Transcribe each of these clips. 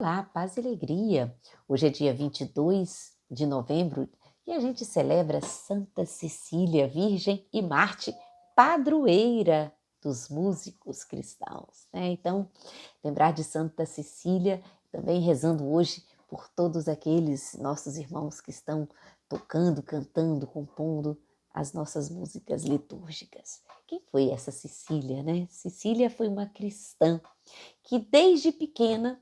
Olá, paz e alegria. Hoje é dia 22 de novembro e a gente celebra Santa Cecília, Virgem e Marte, padroeira dos músicos cristãos, né? Então, lembrar de Santa Cecília, também rezando hoje por todos aqueles nossos irmãos que estão tocando, cantando, compondo as nossas músicas litúrgicas. Quem foi essa Cecília, né? Cecília foi uma cristã que desde pequena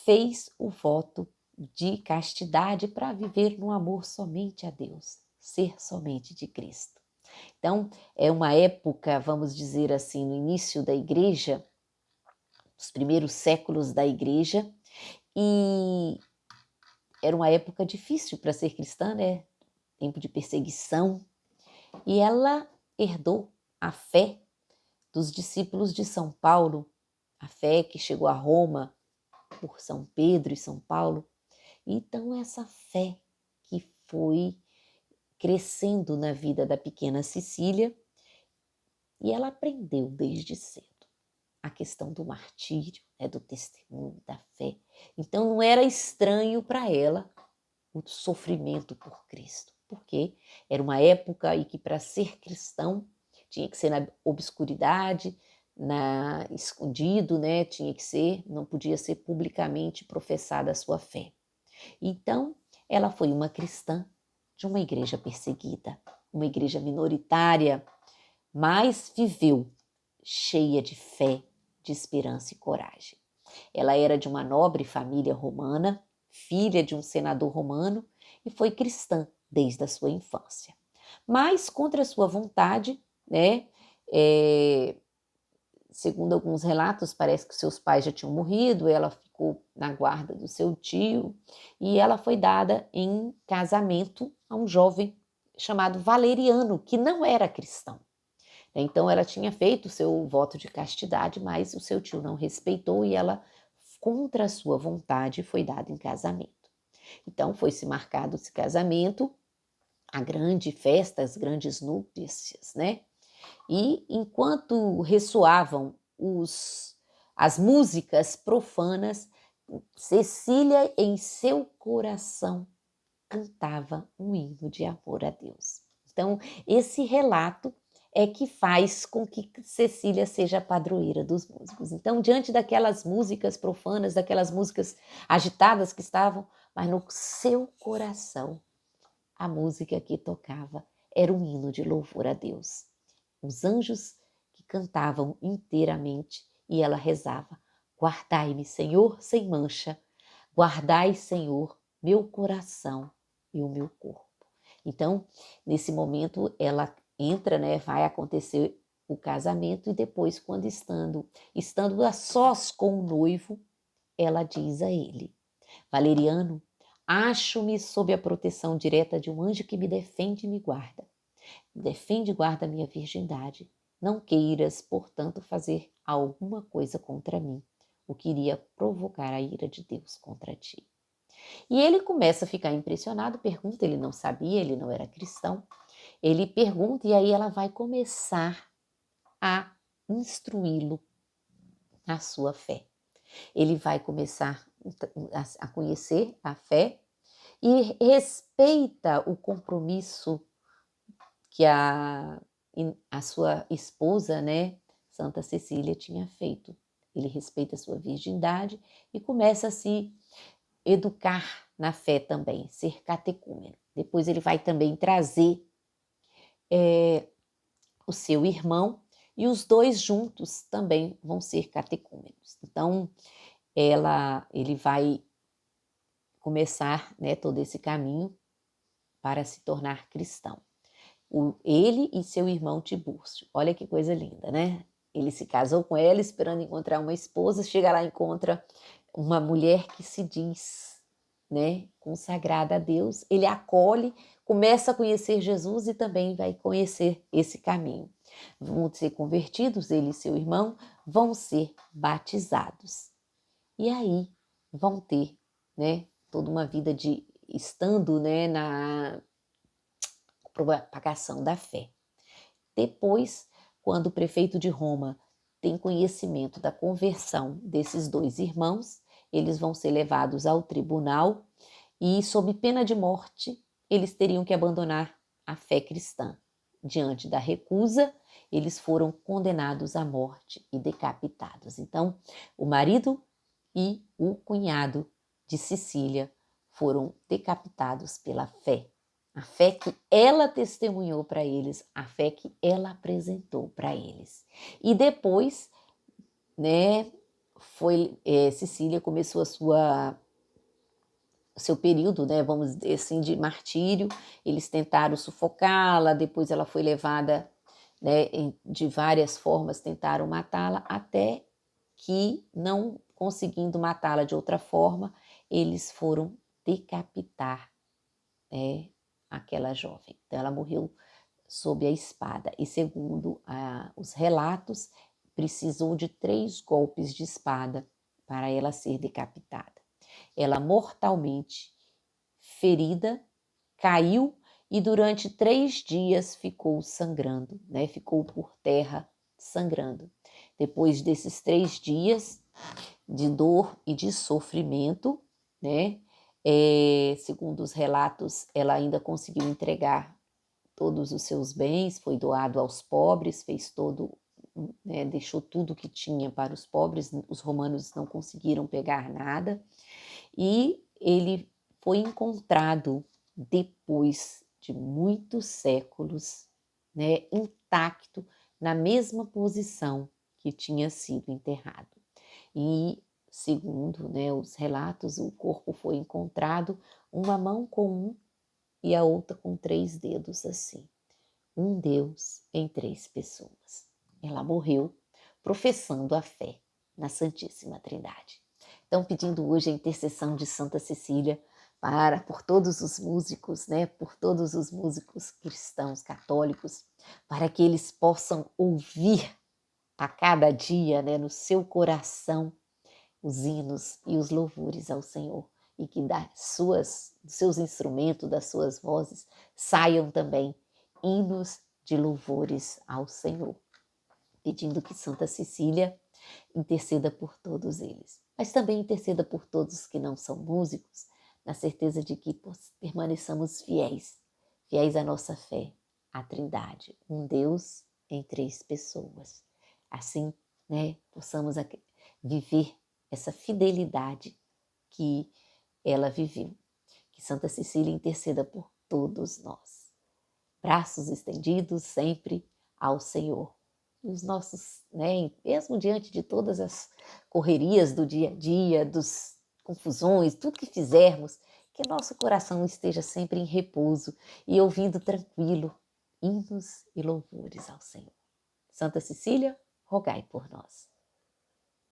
fez o voto de castidade para viver no amor somente a Deus, ser somente de Cristo. Então, é uma época, vamos dizer assim, no início da igreja, os primeiros séculos da igreja, e era uma época difícil para ser cristã, né? Tempo de perseguição, e ela herdou a fé dos discípulos de São Paulo, a fé que chegou a Roma por São Pedro e São Paulo. Então, essa fé que foi crescendo na vida da pequena Cecília, e ela aprendeu desde cedo a questão do martírio, né, do testemunho, da fé. Então, não era estranho para ela o sofrimento por Cristo, porque era uma época em que, para ser cristão, tinha que ser na obscuridade, escondido, né? Tinha que ser, não podia ser publicamente professada a sua fé. Então, ela foi uma cristã de uma igreja perseguida, uma igreja minoritária, mas viveu cheia de fé, de esperança e coragem. Ela era de uma nobre família romana, filha de um senador romano, e foi cristã desde a sua infância. Mas, contra a sua vontade, né, é, segundo alguns relatos, parece que seus pais já tinham morrido, ela ficou na guarda do seu tio e ela foi dada em casamento a um jovem chamado Valeriano, que não era cristão. Então ela tinha feito o seu voto de castidade, mas o seu tio não respeitou e ela, contra a sua vontade, foi dada em casamento. Então foi-se marcado esse casamento, a grande festa, as grandes núpcias, né? E enquanto ressoavam as músicas profanas, Cecília, em seu coração, cantava um hino de amor a Deus. Então, esse relato é que faz com que Cecília seja a padroeira dos músicos. Então, diante daquelas músicas profanas, daquelas músicas agitadas que estavam, mas no seu coração, a música que tocava era um hino de louvor a Deus. Os anjos que cantavam inteiramente e ela rezava: guardai-me, Senhor, sem mancha, guardai, Senhor, meu coração e o meu corpo. Então, nesse momento, ela entra, né? Vai acontecer o casamento e depois, quando estando a sós com o noivo, ela diz a ele: Valeriano, acho-me sob a proteção direta de um anjo que me defende e me guarda. Defende e guarda a minha virgindade. Não queiras, portanto, fazer alguma coisa contra mim, o que iria provocar a ira de Deus contra ti. E ele começa a ficar impressionado, pergunta, ele não sabia, ele não era cristão. Ele pergunta e aí ela vai começar a instruí-lo na sua fé. Ele vai começar a conhecer a fé e respeita o compromisso que a sua esposa, né, Santa Cecília, tinha feito. Ele respeita a sua virgindade e começa a se educar na fé também, ser catecúmeno. Depois ele vai também trazer o seu irmão e os dois juntos também vão ser catecúmenos. Então, ele vai começar, né, todo esse caminho para se tornar cristão. Ele e seu irmão Tibúrcio. Olha que coisa linda, né? Ele se casou com ela esperando encontrar uma esposa, chega lá e encontra uma mulher que se diz, né, consagrada a Deus. Ele acolhe, começa a conhecer Jesus e também vai conhecer esse caminho. Vão ser convertidos, ele e seu irmão vão ser batizados. E aí vão ter, né, toda uma vida de estando, né, na propagação da fé. Depois, quando o prefeito de Roma tem conhecimento da conversão desses dois irmãos, eles vão ser levados ao tribunal e, sob pena de morte, eles teriam que abandonar a fé cristã. Diante da recusa, eles foram condenados à morte e decapitados. Então, o marido e o cunhado de Cecília foram decapitados pela fé. A fé que ela testemunhou para eles, a fé que ela apresentou para eles. E depois, né, Cecília começou seu período, né, vamos dizer assim, de martírio. Eles tentaram sufocá-la, depois ela foi levada, né, de várias formas, tentaram matá-la, até que, não conseguindo matá-la de outra forma, eles foram decapitar, né, aquela jovem. Então ela morreu sob a espada e, segundo os relatos, precisou de 3 golpes de espada para ela ser decapitada. Ela, mortalmente ferida, caiu e durante 3 dias ficou sangrando, né? Ficou por terra sangrando. Depois desses 3 dias de dor e de sofrimento, né? Segundo os relatos, ela ainda conseguiu entregar todos os seus bens, foi doado aos pobres, fez todo, né, deixou tudo que tinha para os pobres. Os romanos não conseguiram pegar nada. E ele foi encontrado depois de muitos séculos, né, intacto, na mesma posição que tinha sido enterrado. E, segundo, né, os relatos, o corpo foi encontrado, uma mão com um e a outra com 3 dedos assim. Um Deus em 3 pessoas. Ela morreu professando a fé na Santíssima Trindade. Então, pedindo hoje a intercessão de Santa Cecília por todos os músicos, né, por todos os músicos cristãos, católicos, para que eles possam ouvir a cada dia, né, no seu coração, os hinos e os louvores ao Senhor, e que dos seus instrumentos, das suas vozes, saiam também hinos de louvores ao Senhor, pedindo que Santa Cecília interceda por todos eles, mas também interceda por todos que não são músicos, na certeza de que permaneçamos fiéis à nossa fé, à Trindade, um Deus em 3 pessoas. Assim, né, possamos viver essa fidelidade que ela viveu. Que Santa Cecília interceda por todos nós. Braços estendidos sempre ao Senhor. E os nossos, né, mesmo diante de todas as correrias do dia a dia, das confusões, tudo que fizermos, que nosso coração esteja sempre em repouso e ouvindo tranquilo hinos e louvores ao Senhor. Santa Cecília, rogai por nós.